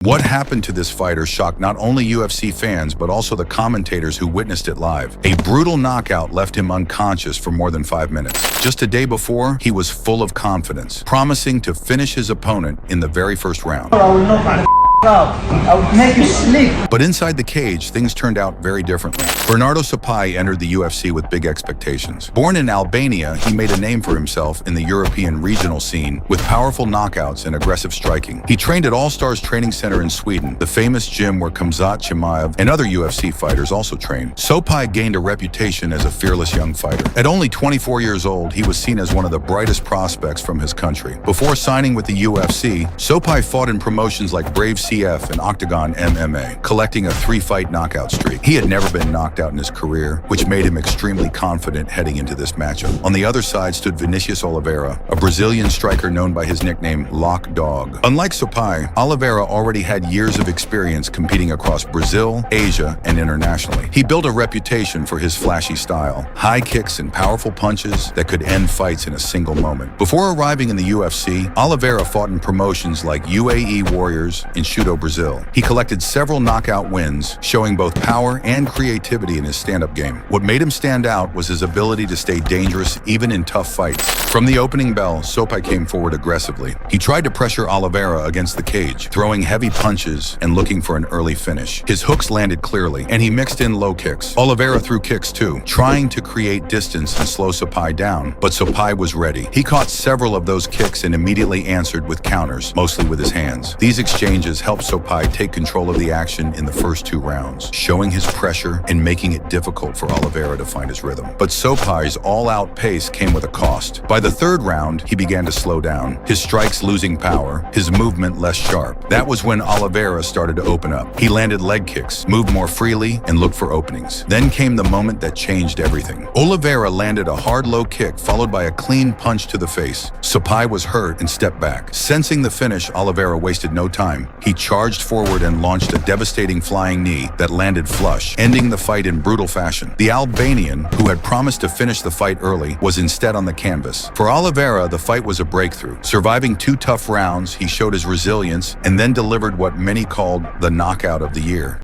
What happened to this fighter shocked not only UFC fans but also the commentators who witnessed it live. A brutal knockout left him unconscious for more than 5 minutes. Just a day before, he was full of confidence, promising to finish his opponent in the very first round. I will knock you the out. I will make you sleep. But inside the cage, things turned out very differently. Bernardo Sopai entered the UFC with big expectations. Born in Albania, he made a name for himself in the European regional scene with powerful knockouts and aggressive striking. He trained at All Stars Training Center in Sweden, the famous gym where Khamzat Chimaev and other UFC fighters also train. Sopai gained a reputation as a fearless young fighter. At only 24 years old, he was seen as one of the brightest prospects from his country. Before signing with the UFC, Sopai fought in promotions like Brave CF and Octagon MMA, collecting a 3-fight knockout streak. He had never been knocked out in his career, which made him extremely confident heading into this matchup. On the other side stood Vinicius Oliveira, a Brazilian striker known by his nickname Lock Dog. Unlike Sopai, Oliveira already had years of experience competing across Brazil, Asia, and internationally. He built a reputation for his flashy style, high kicks and powerful punches that could end fights in a single moment. Before arriving in the UFC, Oliveira fought in promotions like UAE Warriors in Shudo, Brazil. He collected several knockout wins, showing both power and creativity in his stand-up game. What made him stand out was his ability to stay dangerous even in tough fights. From the opening bell, Sopai came forward aggressively. He tried to pressure Oliveira against the cage, throwing heavy punches and looking for an early finish. His hooks landed clearly, and he mixed in low kicks. Oliveira threw kicks too, trying to create distance and slow Sopai down, but Sopai was ready. He caught several of those kicks and immediately answered with counters, mostly with his hands. These exchanges helped Sopai take control of the action in the first 2 rounds, showing his pressure and making it difficult for Oliveira to find his rhythm. But Sopai's all-out pace came with a cost. By the 3rd round, he began to slow down, his strikes losing power, his movement less sharp. That was when Oliveira started to open up. He landed leg kicks, moved more freely, and looked for openings. Then came the moment that changed everything. Oliveira landed a hard low kick followed by a clean punch to the face. Sopai was hurt and stepped back. Sensing the finish, Oliveira wasted no time. He charged forward and launched a devastating flying knee that landed flush, ending the fight in brutal fashion. The Albanian, who had promised to finish the fight early, was instead on the canvas. For Oliveira, the fight was a breakthrough. Surviving 2 tough rounds, he showed his resilience and then delivered what many called the knockout of the year.